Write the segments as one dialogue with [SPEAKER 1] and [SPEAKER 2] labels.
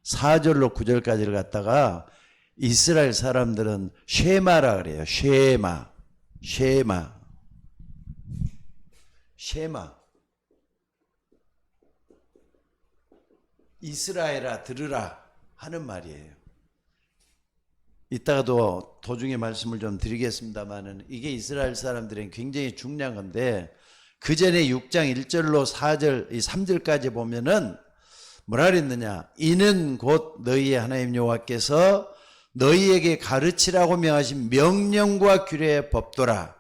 [SPEAKER 1] 4절로 9절까지를 갖다가 이스라엘 사람들은 쉐마라 그래요. 쉐마. 이스라엘아 들으라 하는 말이에요. 이따가도 도중에 말씀을 좀 드리겠습니다만은 이게 이스라엘 사람들은 굉장히 중요한 건데, 그 전에 6장 1절로 4절, 3절까지 보면은 뭐라 그랬느냐? 이는 곧 너희의 하나님 여호와께서 너희에게 가르치라고 명하신 명령과 규례의 법도라.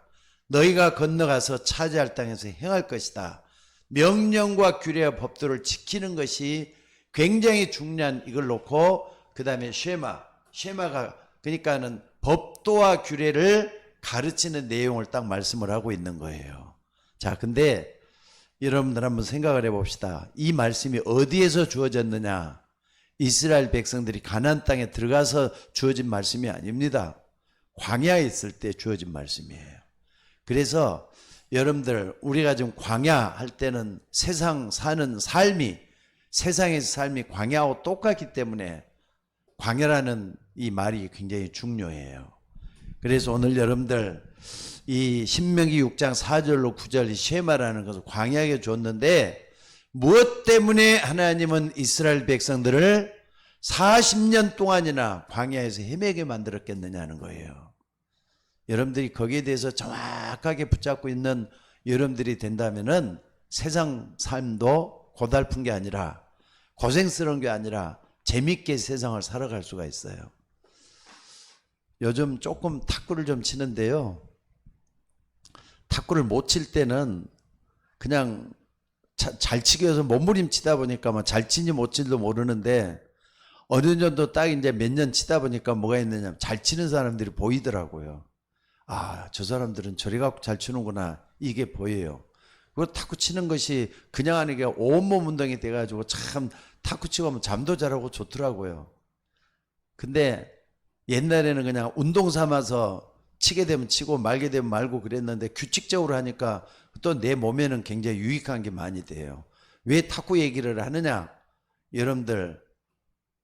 [SPEAKER 1] 너희가 건너가서 차지할 땅에서 행할 것이다. 명령과 규례의 법도를 지키는 것이 굉장히 중요한, 이걸 놓고 그 다음에 쉐마가 그러니까는 법도와 규례를 가르치는 내용을 딱 말씀을 하고 있는 거예요. 자, 근데 여러분들 한번 생각을 해봅시다. 이 말씀이 어디에서 주어졌느냐? 이스라엘 백성들이 가나안 땅에 들어가서 주어진 말씀이 아닙니다. 광야에 있을 때 주어진 말씀이에요. 그래서 여러분들, 우리가 지금 광야 할 때는 세상 사는 삶이, 세상에서 삶이 광야하고 똑같기 때문에 광야라는 이 말이 굉장히 중요해요. 그래서 오늘 여러분들 이 신명기 6장 4절로 9절 이 쉐마라는 것을 광야에 줬는데, 무엇 때문에 하나님은 이스라엘 백성들을 40년 동안이나 광야에서 헤매게 만들었겠느냐는 거예요. 여러분들이 거기에 대해서 정확하게 붙잡고 있는 여러분들이 된다면은 세상 삶도 고달픈 게 아니라, 고생스러운 게 아니라 재밌게 세상을 살아갈 수가 있어요. 요즘 조금 탁구를 좀 치는데요, 탁구를 못 칠 때는 그냥 잘 치기 위해서 몸부림치다 보니까 뭐 잘 치는지 못 치는지도 모르는데, 어느 정도 딱 이제 몇 년 치다 보니까 뭐가 있느냐, 잘 치는 사람들이 보이더라고요. 아, 저 사람들은 저리 갖고 잘 치는구나, 이게 보여요. 그리고 탁구 치는 것이 그냥 하는 게 온몸 운동이 돼가지고 참 탁구 치고 하면 잠도 잘하고 좋더라고요. 근데 옛날에는 그냥 운동 삼아서 치게 되면 치고 말게 되면 말고 그랬는데, 규칙적으로 하니까 또 내 몸에는 굉장히 유익한 게 많이 돼요. 왜 탁구 얘기를 하느냐? 여러분들,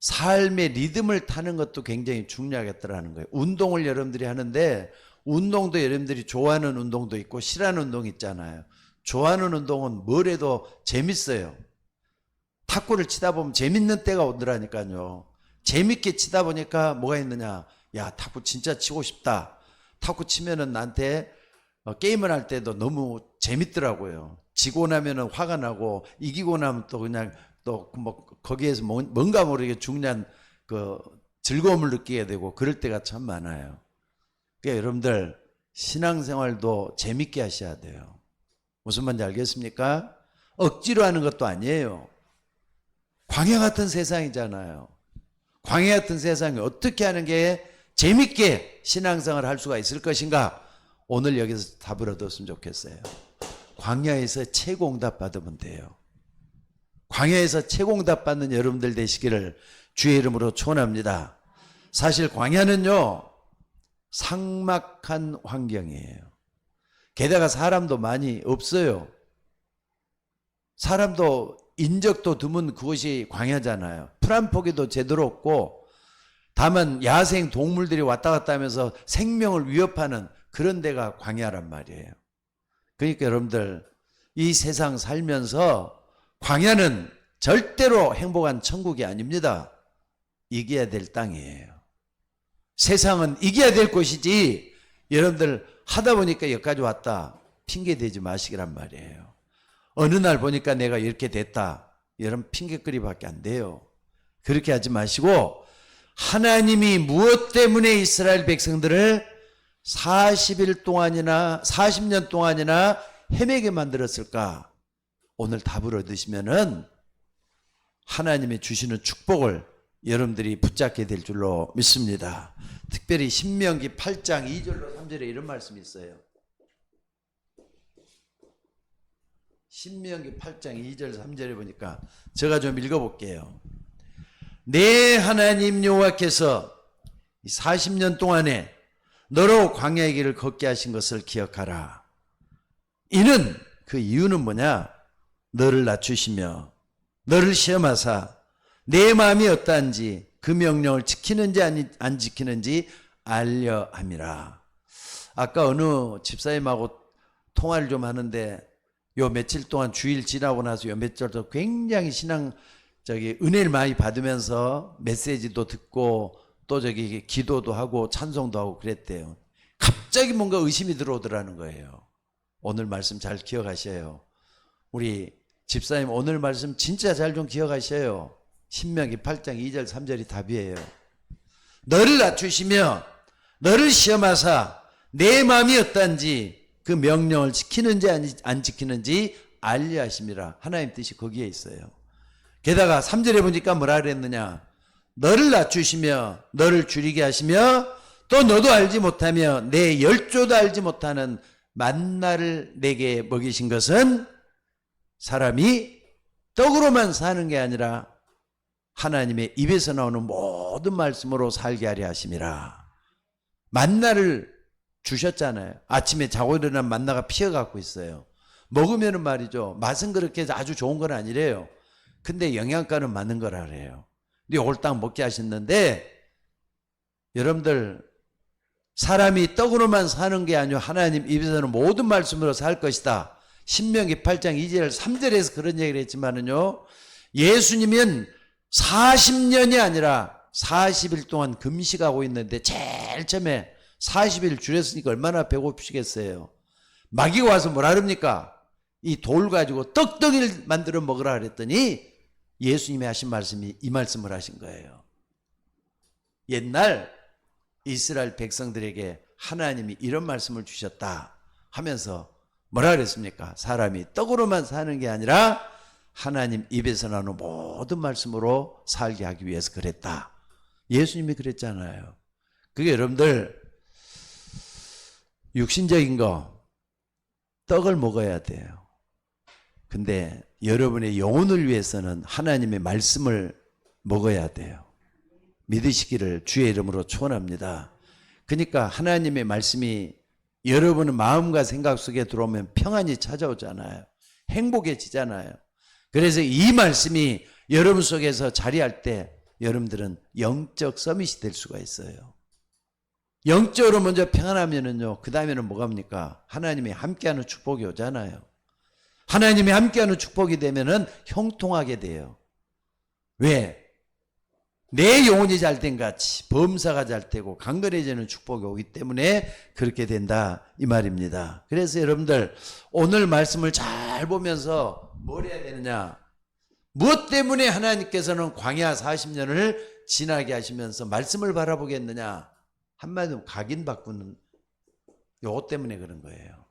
[SPEAKER 1] 삶의 리듬을 타는 것도 굉장히 중요하겠다라는 거예요. 운동을 여러분들이 하는데, 운동도 여러분들이 좋아하는 운동도 있고 싫어하는 운동이 있잖아요. 좋아하는 운동은 뭘 해도 재밌어요. 탁구를 치다 보면 재밌는 때가 오더라니까요. 재밌게 치다 보니까 뭐가 있느냐, 야, 탁구 진짜 치고 싶다. 탁구 치면은 나한테 게임을 할 때도 너무 재밌더라고요. 지고 나면은 화가 나고, 이기고 나면 또 그냥 또 뭐 거기에서 뭔가 모르게 중요한 그 즐거움을 느끼게 되고, 그럴 때가 참 많아요. 그러니까 여러분들, 신앙생활도 재밌게 하셔야 돼요. 무슨 말인지 알겠습니까? 억지로 하는 것도 아니에요. 광야 같은 세상이잖아요. 광야 같은 세상에 어떻게 하는 게 재밌게 신앙생활을 할 수가 있을 것인가? 오늘 여기서 답을 얻었으면 좋겠어요. 광야에서 최고응답 받으면 돼요. 광야에서 최고응답 받는 여러분들 되시기를 주의 이름으로 축원합니다. 사실 광야는요, 삭막한 환경이에요. 게다가 사람도 많이 없어요. 사람도 인적도 드문 그것이 광야잖아요. 풀 한 포기도 제대로 없고, 다만 야생 동물들이 왔다 갔다 하면서 생명을 위협하는 그런 데가 광야란 말이에요. 그러니까 여러분들, 이 세상 살면서 광야는 절대로 행복한 천국이 아닙니다. 이겨야 될 땅이에요. 세상은 이겨야 될 곳이지, 여러분들 하다 보니까 여기까지 왔다 핑계 대지 마시기란 말이에요. 어느 날 보니까 내가 이렇게 됐다, 여러분 핑계거리밖에 안 돼요. 그렇게 하지 마시고, 하나님이 무엇 때문에 이스라엘 백성들을 40년 동안이나 헤매게 만들었을까? 오늘 답을 얻으시면은 하나님이 주시는 축복을 여러분들이 붙잡게 될 줄로 믿습니다. 특별히 신명기 8장 2절로 3절에 이런 말씀이 있어요. 신명기 8장 2절 3절에 보니까 제가 좀 읽어볼게요. 내 하나님 여호와께서 40년 동안에 너로 광야의 길을 걷게 하신 것을 기억하라. 이는, 그 이유는 뭐냐? 너를 낮추시며 너를 시험하사 내 마음이 어떠한지 그 명령을 지키는지 안 지키는지 알려 함이라. 아까 어느 집사님하고 통화를 좀 하는데 요 며칠 동안 주일 지나고 나서 요 며칠 동안 굉장히 은혜를 많이 받으면서 메시지도 듣고 또 기도도 하고 찬송도 하고 그랬대요. 갑자기 뭔가 의심이 들어오더라는 거예요. 오늘 말씀 잘 기억하셔요. 우리 집사님 오늘 말씀 진짜 잘 좀 기억하셔요. 신명기 8장 2절 3절이 답이에요. 너를 낮추시며 너를 시험하사 내 마음이 어떤지 그 명령을 지키는지 안 지키는지 알려 하심이라. 하나님 뜻이 거기에 있어요. 게다가 3절에 보니까 뭐라 그랬느냐. 너를 낮추시며 너를 줄이게 하시며 또 너도 알지 못하며 내 열조도 알지 못하는 만나를 내게 먹이신 것은 사람이 떡으로만 사는 게 아니라 하나님의 입에서 나오는 모든 말씀으로 살게 하려 하심이라. 만나를 주셨잖아요. 아침에 자고 일어나면 만나가 피어갖고 있어요. 먹으면은 말이죠. 맛은 그렇게 아주 좋은 건 아니래요. 근데 영양가는 맞는 거라 그래요. 근데 이걸 딱 먹게 하셨는데 여러분들 사람이 떡으로만 사는 게 아니고 하나님 입에서는 모든 말씀으로 살 것이다. 신명기 8장 2절 3절에서 그런 얘기를 했지만은요. 예수님은 40년이 아니라 40일 동안 금식하고 있는데 제일 처음에 40일 줄였으니까 얼마나 배고프시겠어요. 마귀가 와서 뭐라 그럽니까? 이 돌 가지고 떡덩이를 만들어 먹으라 그랬더니 예수님이 하신 말씀이 이 말씀을 하신 거예요. 옛날 이스라엘 백성들에게 하나님이 이런 말씀을 주셨다 하면서 뭐라 그랬습니까? 사람이 떡으로만 사는 게 아니라 하나님 입에서 나오는 모든 말씀으로 살게 하기 위해서 그랬다. 예수님이 그랬잖아요. 그게 여러분들 육신적인 거 떡을 먹어야 돼요. 근데 여러분의 영혼을 위해서는 하나님의 말씀을 먹어야 돼요. 믿으시기를 주의 이름으로 축원합니다. 그러니까 하나님의 말씀이 여러분의 마음과 생각 속에 들어오면 평안이 찾아오잖아요. 행복해지잖아요. 그래서 이 말씀이 여러분 속에서 자리할 때 여러분들은 영적 서밋이 될 수가 있어요. 영적으로 먼저 평안하면은요, 그 다음에는 뭐가 합니까? 하나님이 함께하는 축복이 오잖아요. 하나님이 함께하는 축복이 되면은 형통하게 돼요. 왜? 내 영혼이 잘된 같이 범사가 잘 되고 강건해지는 축복이 오기 때문에 그렇게 된다 이 말입니다. 그래서 여러분들 오늘 말씀을 잘 보면서 뭘 해야 되느냐? 무엇 때문에 하나님께서는 광야 40년을 지나게 하시면서 말씀을 바라보겠느냐? 한마디로 각인 바꾸는 요것 때문에 그런 거예요.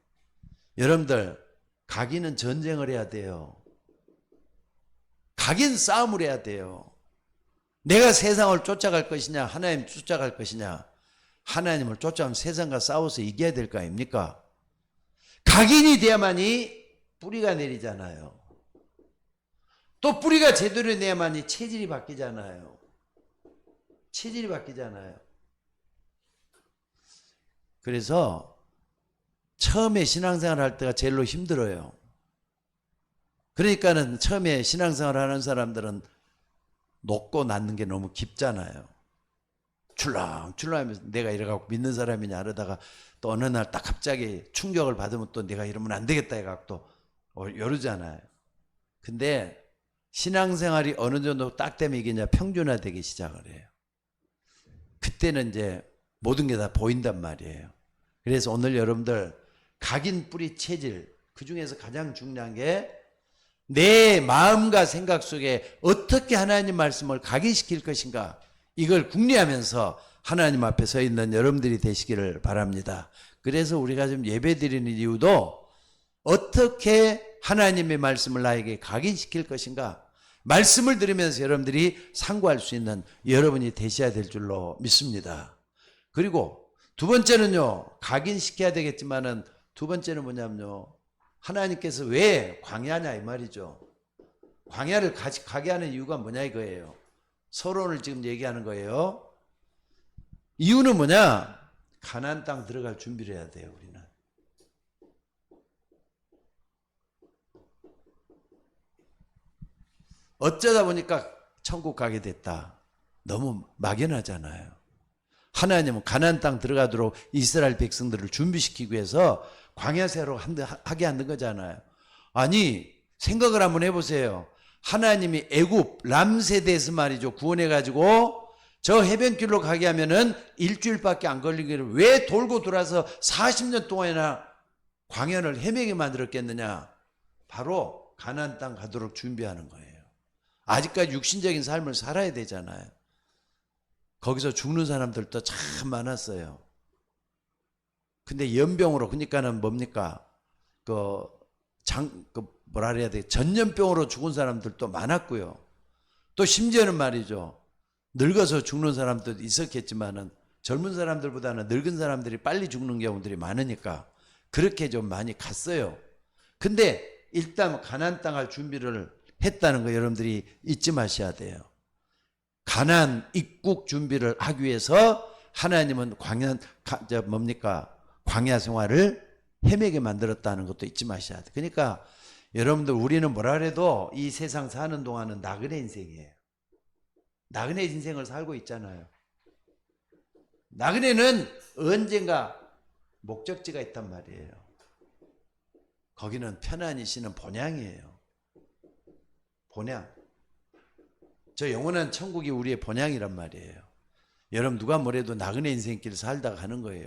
[SPEAKER 1] 여러분들 각인은 전쟁을 해야 돼요. 각인 싸움을 해야 돼요. 내가 세상을 쫓아갈 것이냐 하나님 쫓아갈 것이냐. 하나님을 쫓아가면 세상과 싸워서 이겨야 될 거 아닙니까? 각인이 돼야만이 뿌리가 내리잖아요. 또 뿌리가 제대로 내야만이 체질이 바뀌잖아요. 체질이 바뀌잖아요. 그래서 처음에 신앙생활 할 때가 제일로 힘들어요. 그러니까는 처음에 신앙생활 하는 사람들은 높고 낮는 게 너무 깊잖아요. 출렁출렁하면서 내가 이래갖고 믿는 사람이냐 하다가 또 어느 날 딱 갑자기 충격을 받으면 또 내가 이러면 안 되겠다 해갖고 또 이러잖아요. 근데 신앙생활이 어느 정도 딱 되면 이게 이제 평준화되기 시작을 해요. 그때는 이제 모든 게 다 보인단 말이에요. 그래서 오늘 여러분들 각인 뿌리 체질 그 중에서 가장 중요한 게 내 마음과 생각 속에 어떻게 하나님 말씀을 각인시킬 것인가 이걸 궁리하면서 하나님 앞에 서 있는 여러분들이 되시기를 바랍니다. 그래서 우리가 지금 예배 드리는 이유도 어떻게 하나님의 말씀을 나에게 각인시킬 것인가 말씀을 들으면서 여러분들이 상고할 수 있는 여러분이 되셔야 될 줄로 믿습니다. 그리고 두 번째는요, 각인시켜야 되겠지만은 두 번째는 뭐냐면요, 하나님께서 왜 광야냐 이 말이죠. 광야를 가게 하는 이유가 뭐냐 이거예요. 서론을 지금 얘기하는 거예요. 이유는 뭐냐? 가나안 땅 들어갈 준비를 해야 돼요. 우리는. 어쩌다 보니까 천국 가게 됐다. 너무 막연하잖아요. 하나님은 가나안 땅 들어가도록 이스라엘 백성들을 준비시키기 위해서 광야세로 하게 하는 거잖아요. 아니 생각을 한번 해보세요. 하나님이 애굽 람세대에서 말이죠 구원해가지고 저 해변길로 가게 하면은 일주일밖에 안 걸리기를 왜 돌고 돌아서 40년 동안이나 광야를 헤매게 만들었겠느냐. 바로 가나안 땅 가도록 준비하는 거예요. 아직까지 육신적인 삶을 살아야 되잖아요. 거기서 죽는 사람들도 참 많았어요. 근데 연병으로, 그러니까는 뭡니까? 뭐라 그래야 돼? 전염병으로 죽은 사람들도 많았고요. 또 심지어는 말이죠. 늙어서 죽는 사람도 있었겠지만은 젊은 사람들보다는 늙은 사람들이 빨리 죽는 경우들이 많으니까 그렇게 좀 많이 갔어요. 근데 일단 가나안 땅 갈 준비를 했다는 거 여러분들이 잊지 마셔야 돼요. 가나안 입국 준비를 하기 위해서 하나님은 광야 생활을 헤매게 만들었다는 것도 잊지 마셔야 돼요. 그러니까 여러분들 우리는 뭐라 그래도 이 세상 사는 동안은 나그네 인생이에요. 나그네 인생을 살고 있잖아요. 나그네는 언젠가 목적지가 있단 말이에요. 거기는 편안히 쉬는 본향이에요. 본향. 저 영원한 천국이 우리의 본향이란 말이에요. 여러분 누가 뭐래도 나그네 인생길을 살다가 가는 거예요.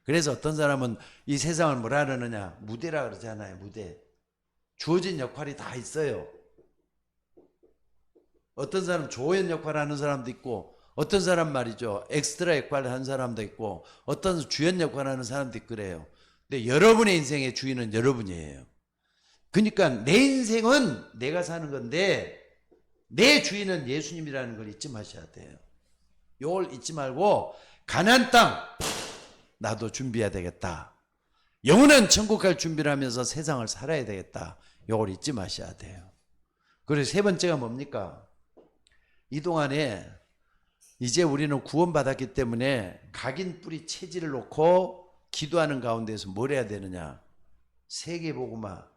[SPEAKER 1] 그래서 어떤 사람은 이 세상을 뭐라 그러느냐, 무대라 그러잖아요. 무대. 주어진 역할이 다 있어요. 어떤 사람 조연 역할을 하는 사람도 있고, 어떤 사람 말이죠 엑스트라 역할을 하는 사람도 있고, 어떤 주연 역할을 하는 사람도 있고 그래요. 근데 여러분의 인생의 주인은 여러분이에요. 그러니까 내 인생은 내가 사는 건데 내 주인은 예수님이라는 걸 잊지 마셔야 돼요. 이걸 잊지 말고 가나안 땅 나도 준비해야 되겠다. 영원한 천국 갈 준비를 하면서 세상을 살아야 되겠다. 이걸 잊지 마셔야 돼요. 그리고 세 번째가 뭡니까? 이 동안에 이제 우리는 구원받았기 때문에 각인 뿌리 체질을 놓고 기도하는 가운데서 뭘 해야 되느냐? 세계복음화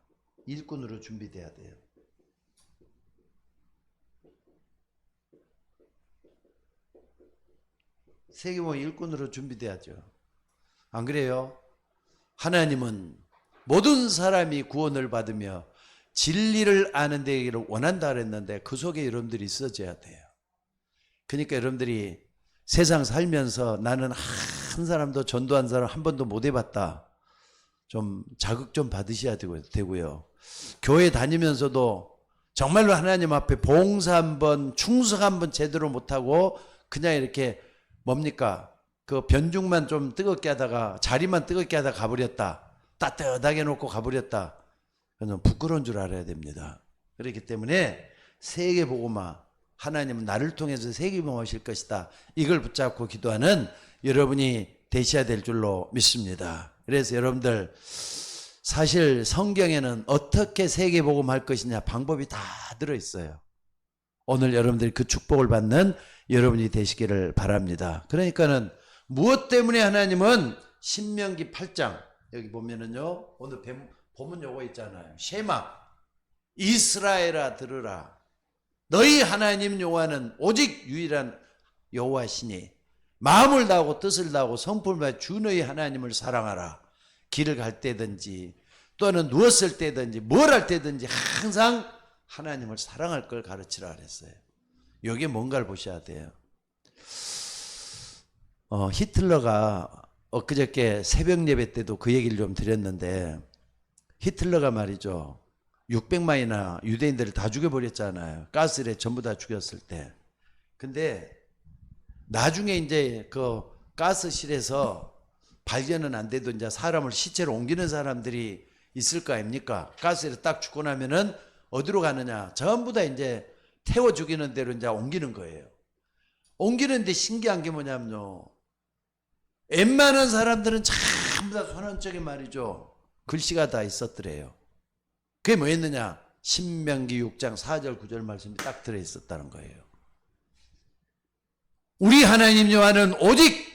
[SPEAKER 1] 일꾼으로 준비돼야 돼요. 세계복음화 일꾼으로 준비돼야죠. 안 그래요? 하나님은 모든 사람이 구원을 받으며 진리를 아는 데를 원한다 그랬는데 그 속에 여러분들이 있어져야 돼요. 그러니까 여러분들이 세상 살면서 나는 한 사람도 전도한 사람 한 번도 못 해봤다. 좀 자극 좀 받으셔야 되고요. 교회 다니면서도 정말로 하나님 앞에 봉사 한번, 충성 한번 제대로 못하고 그냥 이렇게 뭡니까? 그 변죽만 좀 뜨겁게 하다가 자리만 뜨겁게 하다가 가버렸다. 따뜻하게 놓고 가버렸다. 그건 부끄러운 줄 알아야 됩니다. 그렇기 때문에 세계복음화, 하나님은 나를 통해서 세계복음화 하실 것이다. 이걸 붙잡고 기도하는 여러분이 되셔야 될 줄로 믿습니다. 그래서 여러분들 사실 성경에는 어떻게 세계복음 할 것이냐 방법이 다 들어있어요. 오늘 여러분들이 그 축복을 받는 여러분이 되시기를 바랍니다. 그러니까는 무엇 때문에 하나님은 신명기 8장 여기 보면은요 오늘 보면 요거 있잖아요. 쉐마 이스라엘아 들으라 너희 하나님 여호와는 오직 유일한 여호와시니 마음을 다하고 뜻을 다하고 성품을 다하여 주 너희 하나님을 사랑하라. 길을 갈 때든지 또는 누웠을 때든지 뭘 할 때든지 항상 하나님을 사랑할 걸 가르치라 그랬어요. 이게 뭔가를 보셔야 돼요. 히틀러가 엊그저께 새벽 예배 때도 그 얘기를 좀 드렸는데 히틀러가 말이죠 600만이나 유대인들을 다 죽여버렸잖아요. 가스에 전부 다 죽였을 때. 근데 나중에 이제 그 가스실에서 발견은 안 돼도 이제 사람을 시체로 옮기는 사람들이 있을 거 아닙니까? 가스에 딱 죽고 나면은 어디로 가느냐? 전부 다 이제 태워 죽이는 대로 이제 옮기는 거예요. 옮기는데 신기한 게 뭐냐면요. 웬만한 사람들은 전부 다 선언적인 말이죠. 글씨가 다 있었더래요. 그게 뭐였느냐? 신명기 6장 4절 9절 말씀이 딱 들어있었다는 거예요. 우리 하나님 여호와는 오직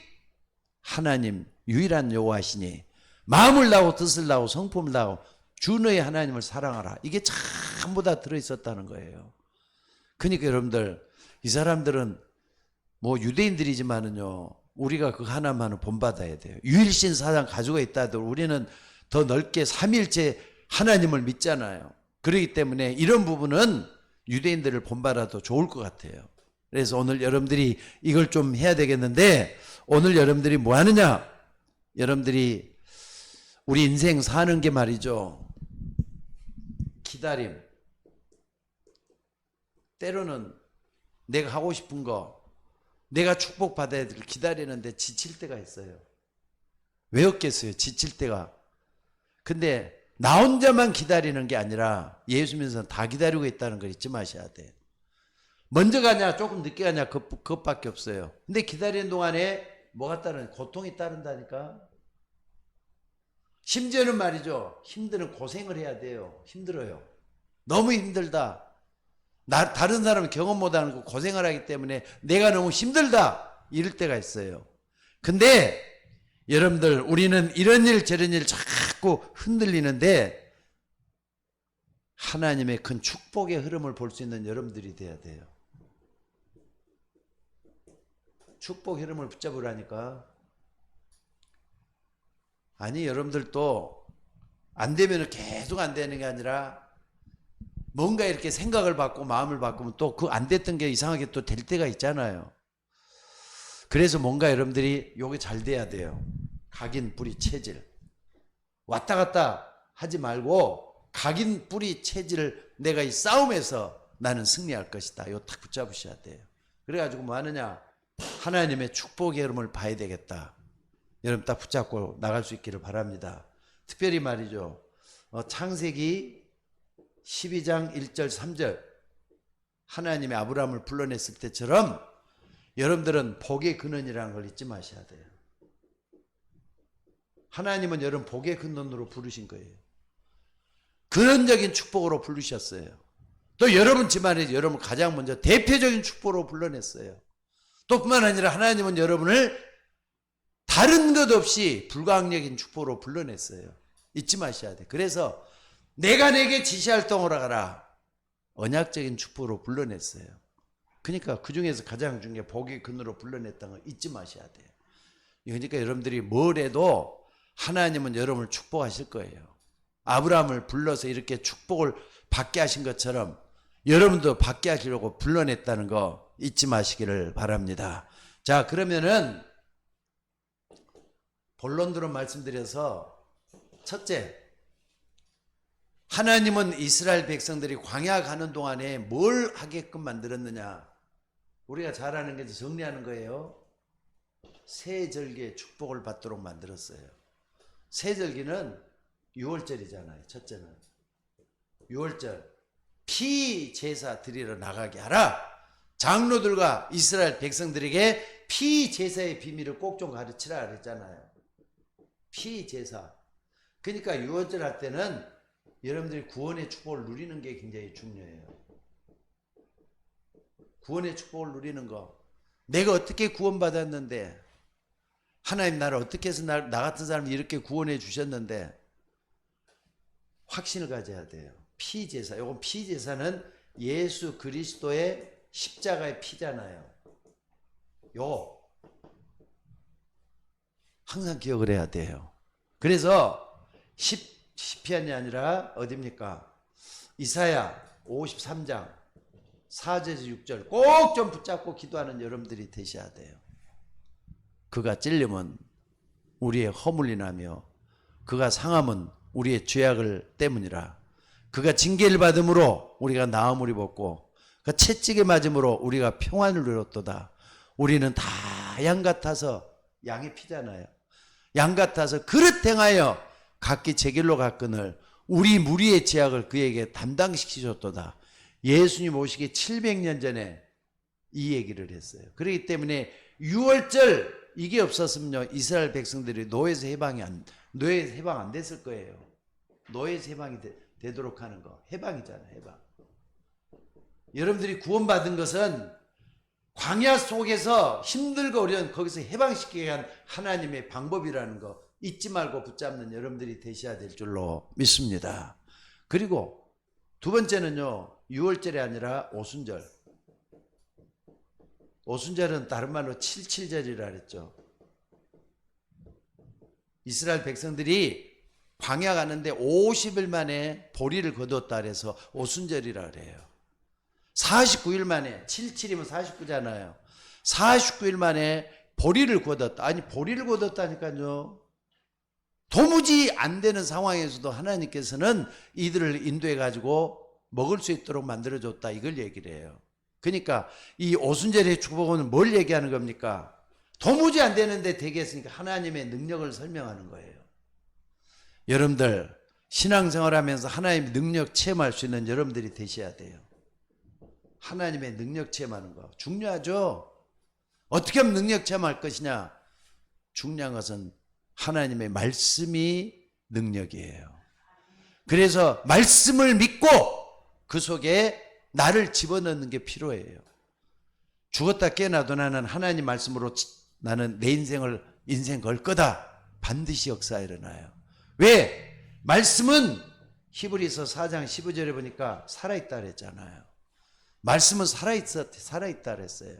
[SPEAKER 1] 하나님 유일한 여호와시니 마음을 다하고 뜻을 다하고 성품을 다하고 주 너의 하나님을 사랑하라. 이게 전부 다 들어있었다는 거예요. 그러니까 여러분들 이 사람들은 뭐 유대인들이지만은요, 우리가 그 하나만은 본받아야 돼요. 유일신 사상 가지고 있다 하더라도 우리는 더 넓게 삼일째 하나님을 믿잖아요. 그렇기 때문에 이런 부분은 유대인들을 본받아도 좋을 것 같아요. 그래서 오늘 여러분들이 이걸 좀 해야 되겠는데, 오늘 여러분들이 뭐 하느냐? 여러분들이 우리 인생 사는 게 말이죠, 기다림. 때로는 내가 하고 싶은 거, 내가 축복받아야 될 기다리는데 지칠 때가 있어요. 왜 없겠어요? 지칠 때가. 근데 나 혼자만 기다리는 게 아니라 예수 믿는 다 기다리고 있다는 걸 잊지 마셔야 돼요. 먼저 가냐 조금 늦게 가냐 그것밖에 없어요. 근데 기다리는 동안에 뭐가 따르는, 고통이 따른다니까. 심지어는 말이죠, 힘드는 고생을 해야 돼요. 힘들어요. 너무 힘들다. 다른 사람은 경험 못하는 거 고생을 하기 때문에 내가 너무 힘들다 이럴 때가 있어요. 근데 여러분들, 우리는 이런 일 저런 일 자꾸 흔들리는데 하나님의 큰 축복의 흐름을 볼 수 있는 여러분들이 돼야 돼요. 축복 흐름을 붙잡으라니까. 아니, 여러분들도 안 되면 계속 안 되는 게 아니라 뭔가 이렇게 생각을 바꾸고 마음을 바꾸면 또 그 안 됐던 게 이상하게 또 될 때가 있잖아요. 그래서 뭔가 여러분들이 요게 잘 돼야 돼요. 각인 뿌리 체질. 왔다 갔다 하지 말고 각인 뿌리 체질을 내가 이 싸움에서 나는 승리할 것이다. 요 딱 붙잡으셔야 돼요. 그래가지고 뭐 하느냐? 하나님의 축복의 흐름을 봐야 되겠다. 여러분 딱 붙잡고 나갈 수 있기를 바랍니다. 특별히 말이죠, 창세기 12장 1절 3절 하나님이 아브라함을 불러냈을 때처럼 여러분들은 복의 근원이라는 걸 잊지 마셔야 돼요. 하나님은 여러분 복의 근원으로 부르신 거예요. 근원적인 축복으로 부르셨어요. 또 여러분 집안에 여러분 가장 먼저 대표적인 축복으로 불러냈어요. 또 뿐만 아니라 하나님은 여러분을 다른 것 없이 불가항력인 축복으로 불러냈어요. 잊지 마셔야 돼요. 그래서 내가 내게 지시할 동으로 가라, 언약적인 축복으로 불러냈어요. 그러니까 그 중에서 가장 중요한 게 복의 근으로 불러냈다는 걸 잊지 마셔야 돼요. 그러니까 여러분들이 뭘 해도 하나님은 여러분을 축복하실 거예요. 아브라함을 불러서 이렇게 축복을 받게 하신 것처럼 여러분도 받게 하시려고 불러냈다는 거 잊지 마시기를 바랍니다. 자, 그러면은 본론으로 말씀드려서, 첫째, 하나님은 이스라엘 백성들이 광야 가는 동안에 뭘 하게끔 만들었느냐? 우리가 잘 아는 게 정리하는 거예요. 세 절기의 축복을 받도록 만들었어요. 세 절기는 6월절이잖아요. 첫째는 6월절 피 제사 드리러 나가게 하라. 장로들과 이스라엘 백성들에게 피 제사의 비밀을 꼭 좀 가르치라 그랬잖아요. 피 제사. 그러니까 6월절 할 때는 여러분들이 구원의 축복을 누리는 게 굉장히 중요해요. 구원의 축복을 누리는 거. 내가 어떻게 구원받았는데, 하나님 나를 어떻게 해서 나 같은 사람이 이렇게 구원해 주셨는데, 확신을 가져야 돼요. 피제사. 이건 피제사는 예수 그리스도의 십자가의 피잖아요. 요 항상 기억을 해야 돼요. 그래서 시편이 아니라 어딥니까? 이사야 53장 4절에서 6절 꼭 좀 붙잡고 기도하는 여러분들이 되셔야 돼요. 그가 찔림은 우리의 허물이 나며 그가 상함은 우리의 죄악을 때문이라. 그가 징계를 받음으로 우리가 나음을 입었고 그가 채찍에 맞음으로 우리가 평안을 누렸도다. 우리는 다 양 같아서, 양의 피잖아요. 양 같아서 그릇 행하여 각기 제 길로 갔거늘 우리 무리의 죄악을 그에게 담당시키셨도다. 예수님 오시기 700년 전에 이 얘기를 했어요. 그렇기 때문에 6월절 이게 없었으면요, 이스라엘 백성들이 노예에서 해방 안 됐을 거예요. 노예에서 해방이 되도록 하는 거 해방이잖아요. 해방. 여러분들이 구원받은 것은 광야 속에서 힘들고 어려운 거기서 해방시키게 한 하나님의 방법이라는 거 잊지 말고 붙잡는 여러분들이 되셔야 될 줄로 믿습니다. 그리고 두 번째는요, 6월절이 아니라 오순절. 오순절은 다른 말로 칠칠절이라 그랬죠. 이스라엘 백성들이 광야 가는데 50일 만에 보리를 거두었다 그래서 오순절이라 그래요. 49일 만에, 77이면 49잖아요. 49일 만에 보리를 거뒀다. 아니, 보리를 거뒀다니까요. 도무지 안 되는 상황에서도 하나님께서는 이들을 인도해 가지고 먹을 수 있도록 만들어줬다, 이걸 얘기를 해요. 그러니까 이 오순절의 축복은 뭘 얘기하는 겁니까? 도무지 안 되는데 되겠으니까 하나님의 능력을 설명하는 거예요. 여러분들 신앙생활 하면서 하나님의 능력 체험할 수 있는 여러분들이 되셔야 돼요. 하나님의 능력 체험하는 거 중요하죠. 어떻게 하면 능력 체험할 것이냐? 중요한 것은 하나님의 말씀이 능력이에요. 그래서 말씀을 믿고 그 속에 나를 집어넣는 게 필요해요. 죽었다 깨어나도 나는 하나님 말씀으로 나는 내 인생 걸 거다. 반드시 역사 일어나요. 왜? 말씀은 히브리서 4장 15절에 보니까 살아있다 그랬잖아요. 말씀은 살아있다 그랬어요.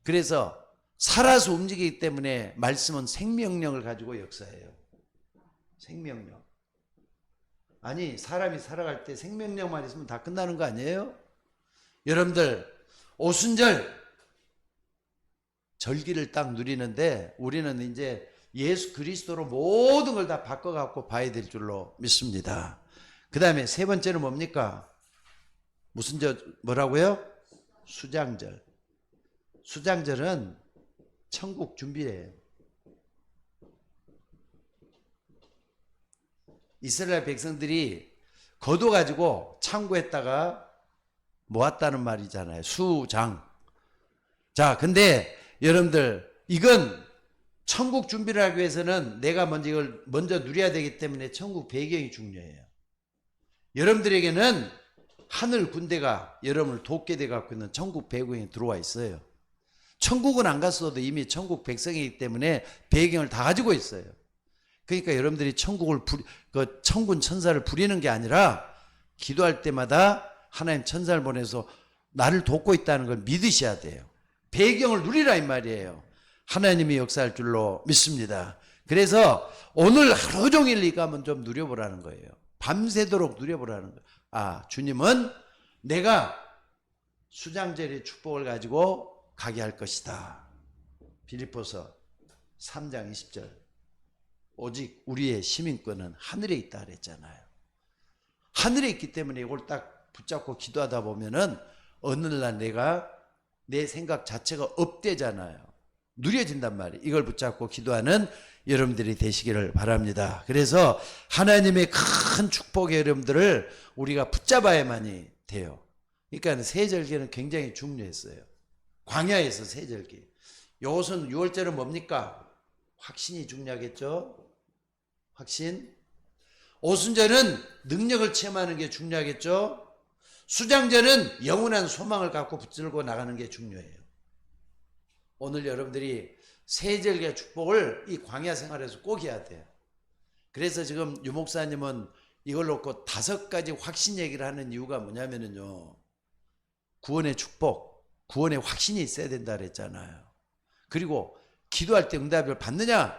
[SPEAKER 1] 그래서 살아서 움직이기 때문에 말씀은 생명력을 가지고 역사해요. 생명력. 아니, 사람이 살아갈 때 생명력만 있으면 다 끝나는 거 아니에요? 여러분들 오순절 절기를 딱 누리는데 우리는 이제 예수 그리스도로 모든 걸 다 바꿔갖고 봐야 될 줄로 믿습니다. 그 다음에 세 번째는 뭡니까? 무슨 뭐라고요? 수장절. 수장절은 천국 준비예요. 이스라엘 백성들이 거둬가지고 창고에다가 모았다는 말이잖아요. 수장. 자, 근데 여러분들 이건 천국 준비를 하기 위해서는 내가 먼저 이걸 먼저 누려야 되기 때문에 천국 배경이 중요해요. 여러분들에게는 하늘 군대가 여러분을 돕게 돼 갖고 있는 천국 배경에 들어와 있어요. 천국은 안 갔어도 이미 천국 백성이기 때문에 배경을 다 가지고 있어요. 그러니까 여러분들이 천군 천사를 부리는 게 아니라 기도할 때마다 하나님 천사를 보내서 나를 돕고 있다는 걸 믿으셔야 돼요. 배경을 누리라 이 말이에요. 하나님이 역사할 줄로 믿습니다. 그래서 오늘 하루 종일 이거 한번 좀 누려보라는 거예요. 밤새도록 누려보라는 거예요. 아, 주님은 내가 수장절의 축복을 가지고 가게 할 것이다. 빌립보서 3장 20절. 오직 우리의 시민권은 하늘에 있다 그랬잖아요. 하늘에 있기 때문에 이걸 딱 붙잡고 기도하다 보면은 어느 날 내 생각 자체가 업되잖아요. 누려진단 말이에요. 이걸 붙잡고 기도하는 여러분들이 되시기를 바랍니다. 그래서 하나님의 큰 축복의 여러분들을 우리가 붙잡아야만이 돼요. 그러니까 세절기는 굉장히 중요했어요. 광야에서 세절기. 요것은 6월절은 뭡니까? 확신이 중요하겠죠? 확신. 오순절은 능력을 체험하는 게 중요하겠죠? 수장절은 영원한 소망을 갖고 붙들고 나가는 게 중요해요. 오늘 여러분들이 세절기의 축복을 이 광야 생활에서 꼭 해야 돼요. 그래서 지금 유 목사님은 이걸 놓고 5가지 확신 얘기를 하는 이유가 뭐냐면요. 구원의 축복, 구원의 확신이 있어야 된다 그랬잖아요. 그리고 기도할 때 응답을 받느냐?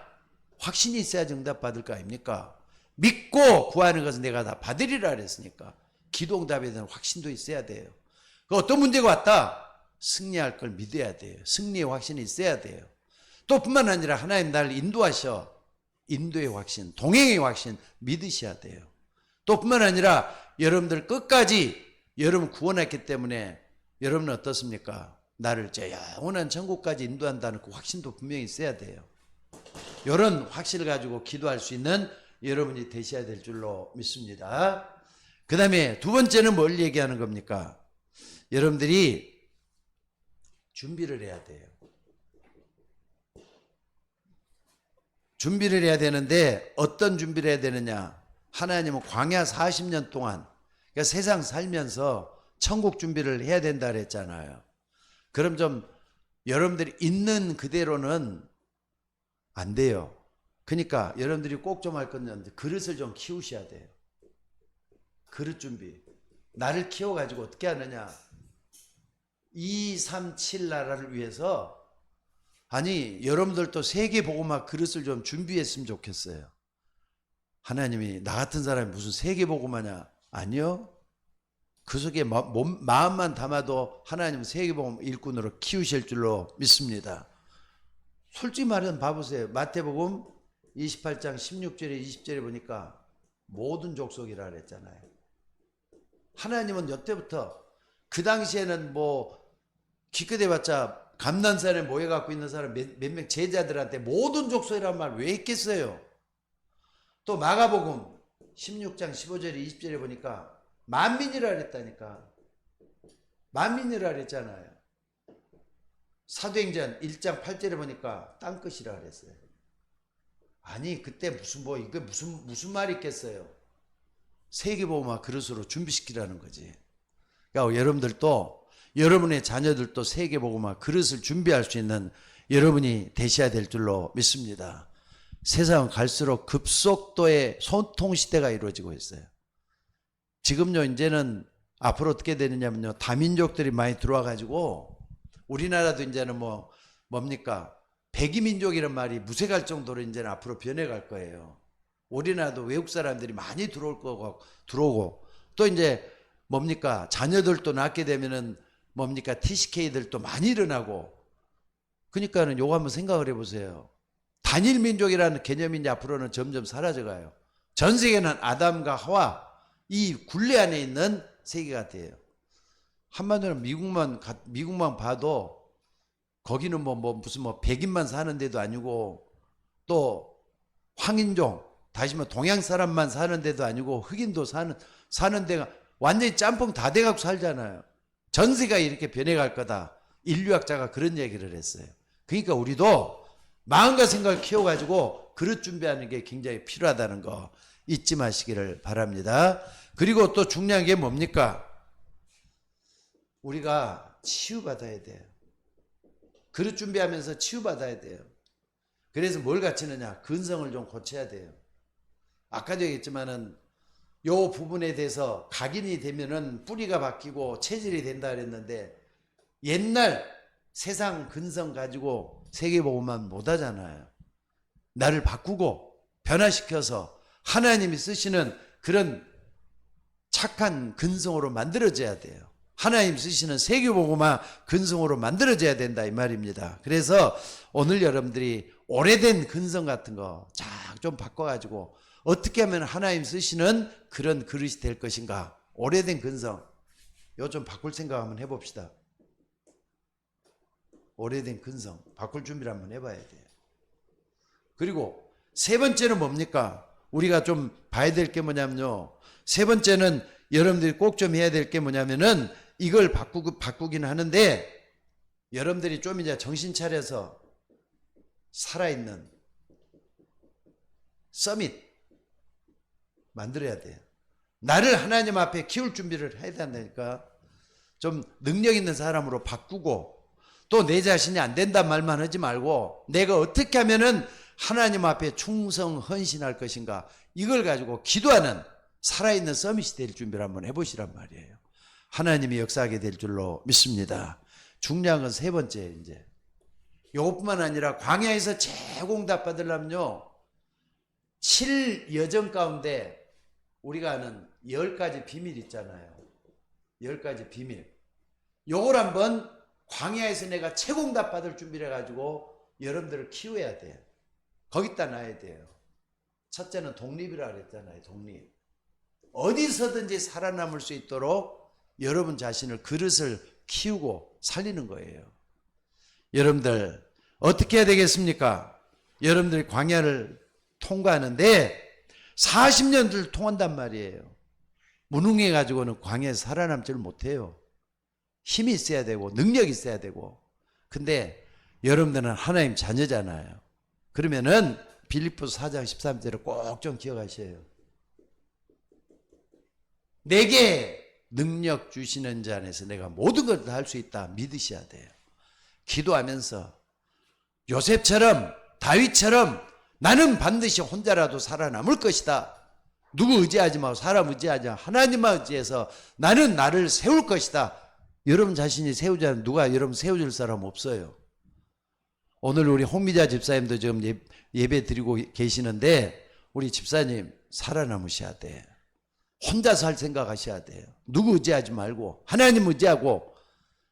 [SPEAKER 1] 확신이 있어야지 응답 받을 거 아닙니까? 믿고 구하는 것은 내가 다 받으리라 그랬으니까 기도 응답에 대한 확신도 있어야 돼요. 그 어떤 문제가 왔다? 승리할 걸 믿어야 돼요. 승리의 확신이 있어야 돼요. 또 뿐만 아니라 하나님 나를 인도하셔. 인도의 확신, 동행의 확신 믿으셔야 돼요. 또 뿐만 아니라 여러분들 끝까지 여러분 구원했기 때문에 여러분은 어떻습니까? 나를 저 영원한 천국까지 인도한다는 그 확신도 분명히 있어야 돼요. 이런 확신을 가지고 기도할 수 있는 여러분이 되셔야 될 줄로 믿습니다. 그 다음에 두 번째는 뭘 얘기하는 겁니까? 여러분들이 준비를 해야 돼요. 준비를 해야 되는데 어떤 준비를 해야 되느냐? 하나님은 광야 40년 동안 그러니까 세상 살면서 천국 준비를 해야 된다 그랬잖아요. 그럼 좀 여러분들이 있는 그대로는 안 돼요. 그러니까 여러분들이 꼭 좀 할 건데 그릇을 좀 키우셔야 돼요. 그릇 준비. 나를 키워가지고 어떻게 하느냐? 237 나라를 위해서 아니 여러분들도 세계복음화 그릇을 좀 준비했으면 좋겠어요. 하나님이 나 같은 사람이 무슨 세계복음화냐? 아니요. 그 속에 마음만 담아도 하나님은 세계복음 일꾼으로 키우실 줄로 믿습니다. 솔직히 말해서 봐보세요. 마태복음 28장 16절에 20절에 보니까 모든 족속이라 그랬잖아요. 하나님은 여태부터 그 당시에는 뭐 기껏해봤자 감난산에 모여갖고 있는 사람 몇 명 제자들한테 모든 족속이라는 말 왜 했겠어요? 또 마가복음 16장 15절에 20절에 보니까 만민이라 그랬다니까. 만민이라 그랬잖아요. 사도행전 1장 8절에 보니까 땅끝이라 그랬어요. 아니 그때 이게 무슨 말이 있겠어요? 세계복음화 그릇으로 준비시키라는 거지. 그러니까 여러분들도 여러분의 자녀들도 세계복음화 그릇을 준비할 수 있는 여러분이 되셔야 될 줄로 믿습니다. 세상은 갈수록 급속도의 소통시대가 이루어지고 있어요. 지금요 이제는 앞으로 어떻게 되느냐면요 다민족들이 많이 들어와 가지고 우리나라도 이제는 뭡니까 백이민족이란 말이 무색할 정도로 이제는 앞으로 변해갈 거예요. 우리나라도 외국 사람들이 많이 들어올 거고 들어오고 또 이제 뭡니까 자녀들도 낳게 되면은 뭡니까 TCK들도 많이 일어나고 그러니까는 요거 한번 생각을 해보세요. 단일 민족이라는 개념이 이제 앞으로는 점점 사라져가요. 전 세계는 아담과 하와 이 굴레 안에 있는 세계가 돼요. 한마디로 미국만 봐도 거기는 무슨 백인만 사는 데도 아니고 또 황인종 다시 동양 사람만 사는 데도 아니고 흑인도 사는 데가 완전히 짬뽕 다 돼갖고 살잖아요. 전세가 이렇게 변해갈 거다. 인류학자가 그런 얘기를 했어요. 그러니까 우리도 마음과 생각을 키워가지고 그릇 준비하는 게 굉장히 필요하다는 거 잊지 마시기를 바랍니다. 그리고 또 중요한 게 뭡니까? 우리가 치유받아야 돼요. 그릇 준비하면서 치유받아야 돼요. 그래서 뭘 갖추느냐? 근성을 좀 고쳐야 돼요. 아까도 얘기했지만은 요 부분에 대해서 각인이 되면은 뿌리가 바뀌고 체질이 된다 그랬는데 옛날 세상 근성 가지고 세계복음만 못 하잖아요. 나를 바꾸고 변화시켜서 하나님이 쓰시는 그런 착한 근성으로 만들어져야 돼요. 하나님 쓰시는 세계복음화 근성으로 만들어져야 된다 이 말입니다. 그래서 오늘 여러분들이 오래된 근성 같은 거 쫙 좀 바꿔가지고 어떻게 하면 하나님 쓰시는 그런 그릇이 될 것인가. 오래된 근성 이거 좀 바꿀 생각 한번 해봅시다. 오래된 근성 바꿀 준비를 한번 해봐야 돼요. 그리고 세 번째는 뭡니까? 우리가 좀 봐야 될 게 뭐냐면요. 세 번째는 여러분들이 꼭 좀 해야 될 게 뭐냐면은 이걸 바꾸긴 하는데 여러분들이 좀 이제 정신 차려서 살아있는 서밋 만들어야 돼요. 나를 하나님 앞에 키울 준비를 해야 된다니까. 좀 능력 있는 사람으로 바꾸고 또 내 자신이 안 된단 말만 하지 말고 내가 어떻게 하면은 하나님 앞에 충성 헌신할 것인가 이걸 가지고 기도하는 살아있는 서밋이 될 준비를 한번 해보시란 말이에요. 하나님이 역사하게 될 줄로 믿습니다. 중요한 건 세 번째 이제 이것뿐만 아니라 광야에서 제공답 받으려면요 7여정 가운데 우리가 아는 10가지 비밀 있잖아요. 10가지 비밀 요걸 한번 광야에서 내가 채공답 받을 준비를 해가지고 여러분들을 키워야 돼요. 거기다 놔야 돼요. 첫째는 독립이라 그랬잖아요. 독립. 어디서든지 살아남을 수 있도록 여러분 자신을 그릇을 키우고 살리는 거예요. 여러분들 어떻게 해야 되겠습니까? 여러분들이 광야를 통과하는데 40년들 통한단 말이에요. 무능해 가지고는 광야에서 살아남지를 못해요. 힘이 있어야 되고 능력이 있어야 되고. 근데 여러분들은 하나님 자녀잖아요. 그러면은 빌립보서 4장 13절을 꼭 좀 기억하셔요. 내게 능력 주시는 자 안에서 내가 모든 걸 다 할 수 있다 믿으셔야 돼요. 기도하면서 요셉처럼 다윗처럼 나는 반드시 혼자라도 살아남을 것이다. 누구 의지하지 말고 사람 의지하지 말고 하나님만 의지해서 나는 나를 세울 것이다. 여러분 자신이 세우지 않으면 누가 여러분 세워줄 사람 없어요. 오늘 우리 홍미자 집사님도 지금 예배 드리고 계시는데 우리 집사님 살아남으셔야 돼. 혼자 살 생각하셔야 돼요. 누구 의지하지 말고 하나님 의지하고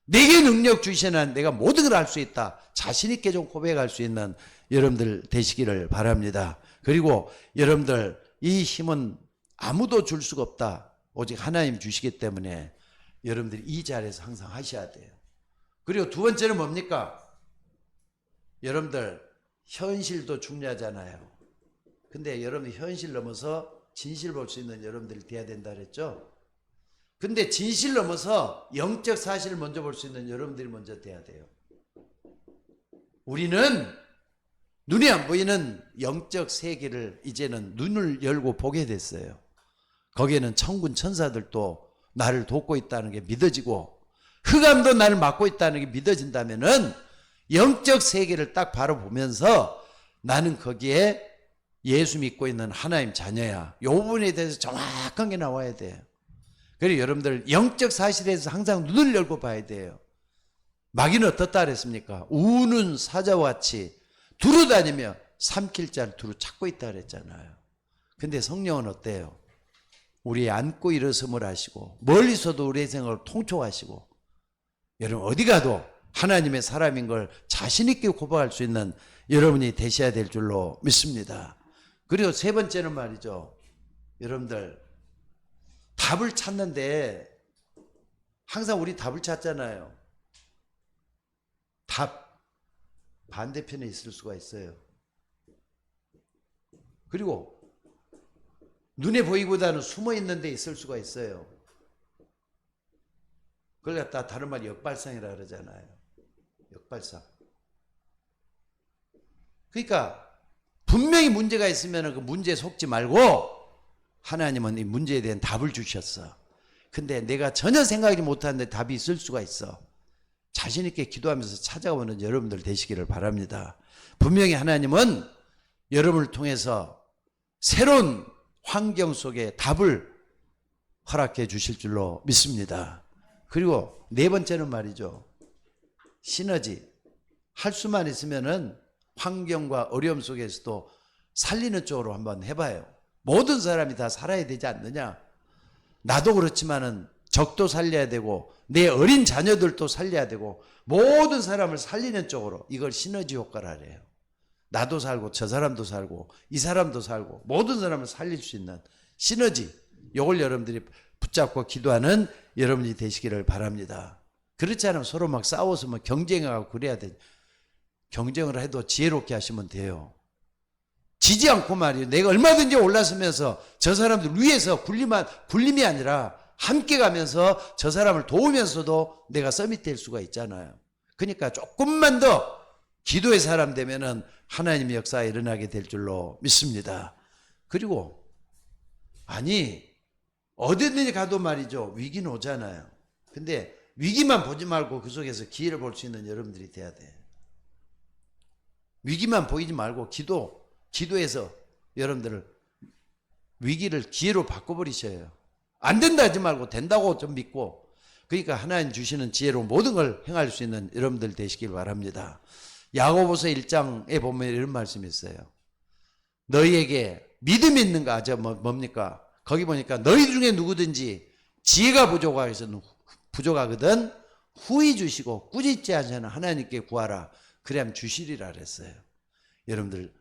[SPEAKER 1] 내게 능력 주시는 내가 모든 걸 할 수 있다. 자신 있게 좀 고백할 수 있는 여러분들 되시기를 바랍니다. 그리고 여러분들 이 힘은 아무도 줄 수가 없다. 오직 하나님 주시기 때문에 여러분들이 이 자리에서 항상 하셔야 돼요. 그리고 두 번째는 뭡니까? 여러분들 현실도 중요하잖아요. 근데 여러분들 현실 넘어서 진실 볼 수 있는 여러분들이 돼야 된다 그랬죠? 근데 진실 넘어서 영적 사실을 먼저 볼 수 있는 여러분들이 먼저 돼야 돼요. 우리는 눈에 안 보이는 영적 세계를 이제는 눈을 열고 보게 됐어요. 거기에는 천군 천사들도 나를 돕고 있다는 게 믿어지고 흑암도 나를 막고 있다는 게 믿어진다면은 영적 세계를 딱 바로 보면서 나는 거기에 예수 믿고 있는 하나님 자녀야. 이 부분에 대해서 정확하게 나와야 돼요. 그리고 여러분들 영적 사실에서 항상 눈을 열고 봐야 돼요. 마귀는 어떻다 그랬습니까? 우는 사자와 같이 두루다니며 삼킬 자를 두루 찾고 있다 그랬잖아요. 근데 성령은 어때요? 우리 안고 일어섬을 하시고 멀리서도 우리의 생각을 통촉하시고 여러분 어디 가도 하나님의 사람인 걸 자신 있게 고백할 수 있는 여러분이 되셔야 될 줄로 믿습니다. 그리고 세 번째는 말이죠. 여러분들 답을 찾는데 항상 우리 답을 찾잖아요. 답 반대편에 있을 수가 있어요. 그리고 눈에 보이기보다는 숨어 있는 데 있을 수가 있어요. 그걸 갖다 다른 말 역발상이라 그러잖아요. 역발상. 그러니까 분명히 문제가 있으면 그 문제에 속지 말고 하나님은 이 문제에 대한 답을 주셨어. 근데 내가 전혀 생각하지 못하는데 답이 있을 수가 있어. 자신 있게 기도하면서 찾아오는 여러분들 되시기를 바랍니다. 분명히 하나님은 여러분을 통해서 새로운 환경 속에 답을 허락해 주실 줄로 믿습니다. 그리고 네 번째는 말이죠. 시너지. 할 수만 있으면은 환경과 어려움 속에서도 살리는 쪽으로 한번 해봐요. 모든 사람이 다 살아야 되지 않느냐? 나도 그렇지만은 적도 살려야 되고 내 어린 자녀들도 살려야 되고 모든 사람을 살리는 쪽으로 이걸 시너지 효과라 해요. 나도 살고 저 사람도 살고 이 사람도 살고 모든 사람을 살릴 수 있는 시너지. 이걸 여러분들이 붙잡고 기도하는 여러분이 되시기를 바랍니다. 그렇지 않으면 서로 막 싸워서 뭐 경쟁하고 그래야 돼. 경쟁을 해도 지혜롭게 하시면 돼요. 지지 않고 말이에요. 내가 얼마든지 올라서면서 저 사람들 위에서 굴림이 아니라 함께 가면서 저 사람을 도우면서도 내가 서밋 될 수가 있잖아요. 그러니까 조금만 더 기도의 사람 되면은 하나님의 역사가 일어나게 될 줄로 믿습니다. 그리고 아니 어디든지 가도 말이죠. 위기는 오잖아요. 근데 위기만 보지 말고 그 속에서 기회를 볼 수 있는 여러분들이 돼야 돼. 위기만 보이지 말고 기도해서 여러분들을 위기를 기회로 바꿔버리셔요. 안 된다 하지 말고 된다고 좀 믿고 그러니까 하나님 주시는 지혜로 모든 걸 행할 수 있는 여러분들 되시길 바랍니다. 야고보서 1장에 보면 이런 말씀이 있어요. 너희에게 믿음이 있는가? 뭡니까? 거기 보니까 너희 중에 누구든지 지혜가 부족하거든 후히 주시고 꾸짖지 않으시는 하나님께 구하라. 그래야 주시리라 그랬어요. 여러분들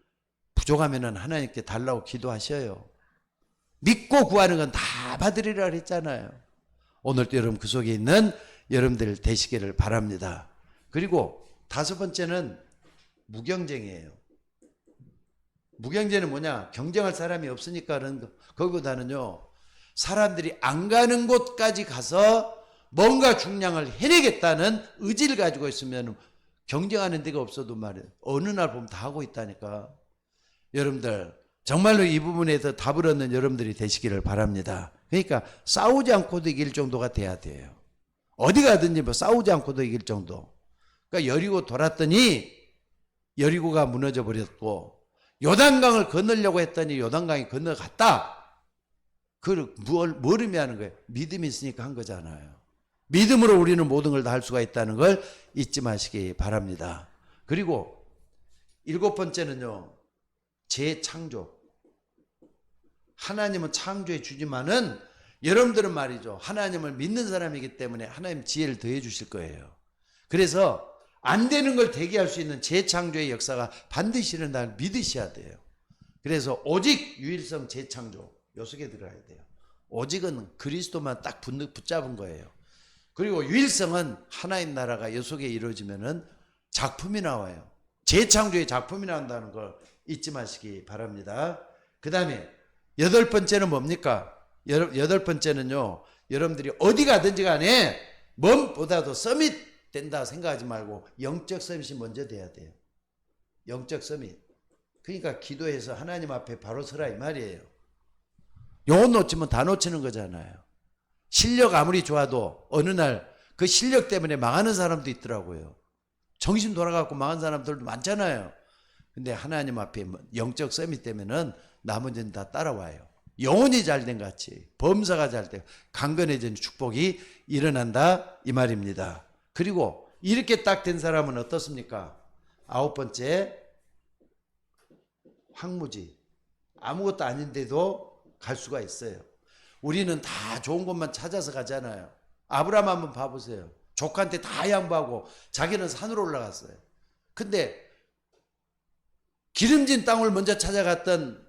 [SPEAKER 1] 부족하면은 하나님께 달라고 기도하셔요. 믿고 구하는 건 다 받으리라 그랬잖아요. 오늘도 여러분 그 속에 있는 여러분들 되시기를 바랍니다. 그리고 다섯 번째는 무경쟁이에요. 무경쟁은 뭐냐? 경쟁할 사람이 없으니까 거기보다는요. 사람들이 안 가는 곳까지 가서 뭔가 중량을 해내겠다는 의지를 가지고 있으면 경쟁하는 데가 없어도 말이에요. 어느 날 보면 다 하고 있다니까. 여러분들 정말로 이 부분에서 답을 얻는 여러분들이 되시기를 바랍니다. 그러니까 싸우지 않고도 이길 정도가 돼야 돼요. 어디 가든지 뭐 싸우지 않고도 이길 정도. 그러니까 여리고 돌았더니 여리고가 무너져 버렸고 요단강을 건너려고 했더니 요단강이 건너갔다. 그걸 뭘 의미하는 거예요? 믿음이 있으니까 한 거잖아요. 믿음으로 우리는 모든 걸 다 할 수가 있다는 걸 잊지 마시기 바랍니다. 그리고 7번째는요. 재창조. 하나님은 창조해 주지만은 여러분들은 말이죠. 하나님을 믿는 사람이기 때문에 하나님 지혜를 더해 주실 거예요. 그래서 안 되는 걸 되게 할 수 있는 재창조의 역사가 반드시 일어날 믿으셔야 돼요. 그래서 오직 유일성 재창조 요 속에 들어가야 돼요. 오직은 그리스도만 딱 붙잡은 거예요. 그리고 유일성은 하나님 나라가 요 속에 이루어지면은 작품이 나와요. 재창조의 작품이 나온다는 걸 잊지 마시기 바랍니다. 그 다음에 8번째는 뭡니까? 8번째는요. 여러분들이 어디 가든지 간에 몸보다도 서밋 된다 생각하지 말고 영적 서밋이 먼저 돼야 돼요. 영적 서밋. 그러니까 기도해서 하나님 앞에 바로 서라 이 말이에요. 영혼 놓치면 다 놓치는 거잖아요. 실력 아무리 좋아도 어느 날 그 실력 때문에 망하는 사람도 있더라고요. 정신 돌아가고 망한 사람들도 많잖아요. 근데 하나님 앞에 영적 서밋 되면은 나머지는 다 따라와요. 영혼이 잘된 같이 범사가 잘되고 강건해진 축복이 일어난다 이 말입니다. 그리고 이렇게 딱 된 사람은 어떻습니까? 9번째 황무지. 아무것도 아닌데도 갈 수가 있어요. 우리는 다 좋은 것만 찾아서 가잖아요. 아브라함 한번 봐보세요. 조카한테 다 양보하고 자기는 산으로 올라갔어요. 근데 기름진 땅을 먼저 찾아갔던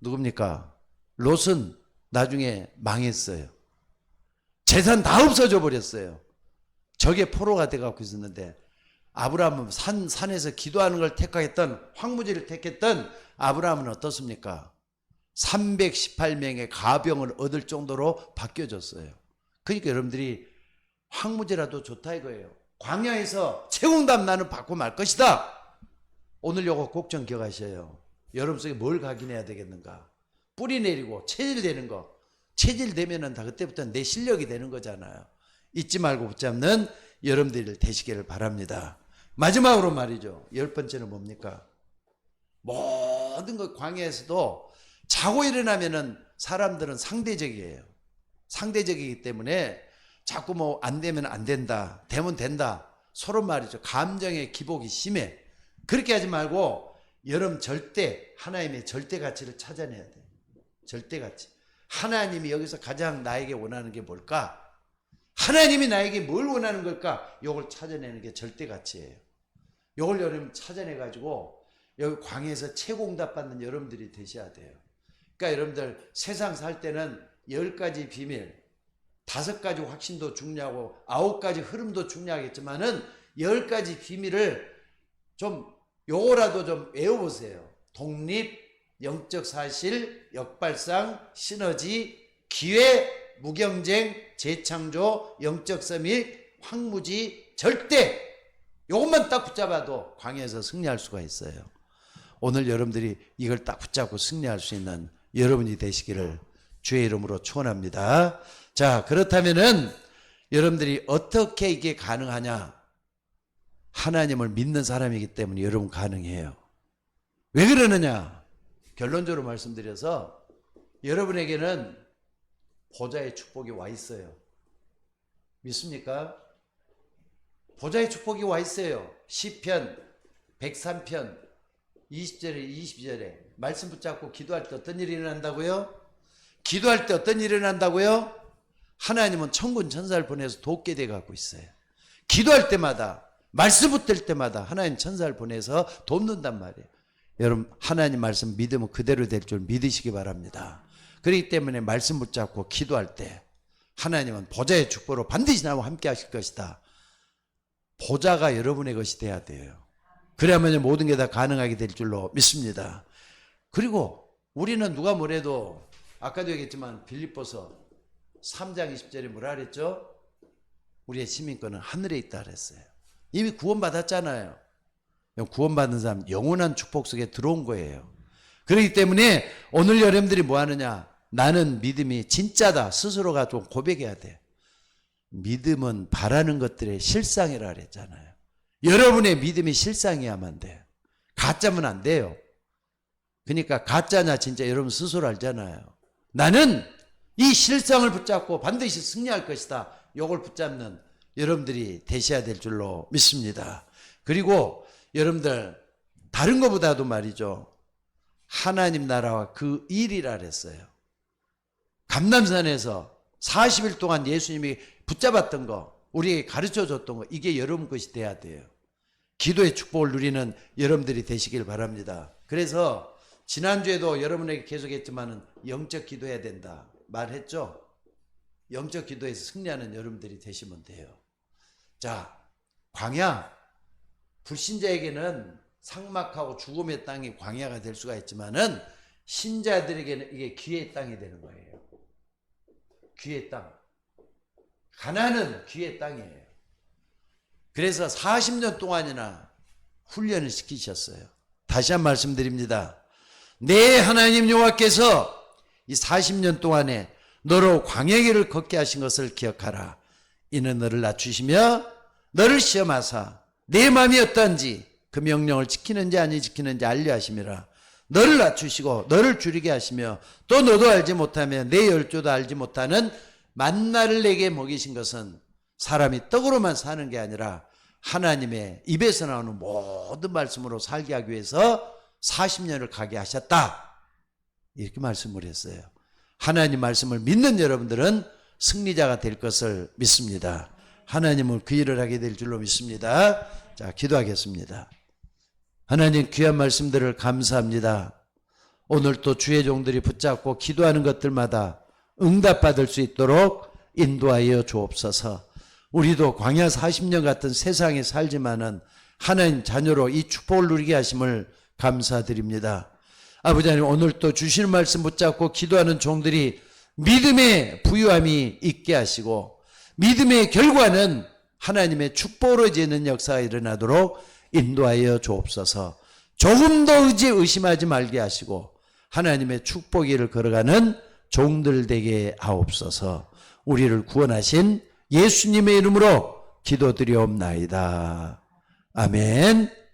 [SPEAKER 1] 누굽니까? 롯은 나중에 망했어요. 재산 다 없어져 버렸어요. 적의 포로가 돼갖고 있었는데 아브라함은 산에서 기도하는 걸 택했던 황무지를 택했던 아브라함은 어떻습니까? 318명의 가병을 얻을 정도로 바뀌어졌어요. 그러니까 여러분들이 황무지라도 좋다 이거예요. 광야에서 채공담 나는 받고 말 것이다. 오늘 요거 꼭 좀 기억하셔요. 여러분 속에 뭘 각인해야 되겠는가? 뿌리 내리고 체질 되는 거. 체질 되면은 다 그때부터 내 실력이 되는 거잖아요. 잊지 말고 붙잡는 여러분들 되시기를 바랍니다. 마지막으로 말이죠. 10번째는 뭡니까? 모든 것 광야에서도 자고 일어나면은 사람들은 상대적이에요. 상대적이기 때문에 자꾸 뭐 안 되면 안 된다. 되면 된다. 서로 말이죠. 감정의 기복이 심해. 그렇게 하지 말고 여러분 절대 하나님의 절대 가치를 찾아내야 돼요. 절대 가치. 하나님이 여기서 가장 나에게 원하는 게 뭘까? 하나님이 나에게 뭘 원하는 걸까? 이걸 찾아내는 게 절대 가치예요. 이걸 여러분 찾아내 가지고 여기 광야에서 최고응답 받는 여러분들이 되셔야 돼요. 그러니까 여러분들 세상 살 때는 10가지 비밀, 5가지 확신도 중요하고 9가지 흐름도 중요하겠지만은 10가지 비밀을 좀 요거라도 좀 외워보세요. 독립, 영적 사실, 역발상, 시너지, 기회, 무경쟁, 재창조, 영적 서밋, 황무지, 절대 요것만 딱 붙잡아도 광야에서 승리할 수가 있어요. 오늘 여러분들이 이걸 딱 붙잡고 승리할 수 있는 여러분이 되시기를 주의 이름으로 축원합니다. 자, 그렇다면은 여러분들이 어떻게 이게 가능하냐? 하나님을 믿는 사람이기 때문에 여러분 가능해요. 왜 그러느냐? 결론적으로 말씀드려서 여러분에게는 보좌의 축복이 와 있어요. 믿습니까? 보좌의 축복이 와 있어요. 시편 103편 20절에 22절에 말씀 붙잡고 기도할 때 어떤 일이 일어난다고요? 기도할 때 어떤 일이 일어난다고요? 하나님은 천군 천사를 보내서 돕게 돼 갖고 있어요. 기도할 때마다 말씀 붙들 때마다 하나님 천사를 보내서 돕는단 말이에요. 여러분 하나님 말씀 믿으면 그대로 될 줄 믿으시기 바랍니다. 그렇기 때문에 말씀 붙잡고 기도할 때 하나님은 보좌의 축복으로 반드시 나와 함께 하실 것이다. 보좌가 여러분의 것이 돼야 돼요. 그래야만 모든 게 다 가능하게 될 줄로 믿습니다. 그리고 우리는 누가 뭐래도 아까도 얘기했지만 빌립보서 3장 20절에 뭐라 그랬죠? 우리의 시민권은 하늘에 있다 그랬어요. 이미 구원받았잖아요. 구원받은 사람 영원한 축복 속에 들어온 거예요. 그렇기 때문에 오늘 여러분들이 뭐 하느냐? 나는 믿음이 진짜다. 스스로가 좀 고백해야 돼. 믿음은 바라는 것들의 실상이라 그랬잖아요. 여러분의 믿음이 실상이야만 돼. 가짜면 안 돼요. 그러니까 가짜냐 진짜 여러분 스스로 알잖아요. 나는 이 실상을 붙잡고 반드시 승리할 것이다. 요걸 붙잡는 여러분들이 되셔야 될 줄로 믿습니다. 그리고 여러분들 다른 것보다도 말이죠. 하나님 나라와 그 일이라 그랬어요. 감람산에서 40일 동안 예수님이 붙잡았던 거, 우리에게 가르쳐 줬던 거, 이게 여러분 것이 돼야 돼요. 기도의 축복을 누리는 여러분들이 되시길 바랍니다. 그래서 지난주에도 여러분에게 계속했지만은 영적 기도해야 된다 말했죠. 영적 기도에서 승리하는 여러분들이 되시면 돼요. 자, 광야, 불신자에게는 삭막하고 죽음의 땅이 광야가 될 수가 있지만은 신자들에게는 이게 기회의 땅이 되는 거예요. 기회의 땅. 가나안은 기회의 땅이에요. 그래서 40년 동안이나 훈련을 시키셨어요. 다시 한 말씀드립니다. 내 하나님 여호와께서 이 40년 동안에 너로 광야길을 걷게 하신 것을 기억하라. 이는 너를 낮추시며 너를 시험하사 내 마음이 어떠한지 그 명령을 지키는지 아니 지키는지 알려 하심이라. 너를 낮추시고 너를 줄이게 하시며 또 너도 알지 못하며 내 열조도 알지 못하는 만나를 내게 먹이신 것은 사람이 떡으로만 사는 게 아니라 하나님의 입에서 나오는 모든 말씀으로 살게 하기 위해서 40년을 가게 하셨다. 이렇게 말씀을 했어요. 하나님 말씀을 믿는 여러분들은 승리자가 될 것을 믿습니다. 하나님은 그 일을 하게 될 줄로 믿습니다. 자, 기도하겠습니다. 하나님 귀한 말씀들을 감사합니다. 오늘 또 주의 종들이 붙잡고 기도하는 것들마다 응답받을 수 있도록 인도하여 주옵소서. 우리도 광야 40년 같은 세상에 살지만은 하나님 자녀로 이 축복을 누리게 하심을 감사드립니다. 아버지 하나님, 오늘 또 주시는 말씀 붙잡고 기도하는 종들이 믿음의 부유함이 있게 하시고 믿음의 결과는 하나님의 축복으로 이제는 역사가 일어나도록 인도하여 주옵소서. 조금 더 의심하지 말게 하시고 하나님의 축복의 걸어가는 종들 되게 하옵소서. 우리를 구원하신 예수님의 이름으로 기도드리옵나이다. 아멘.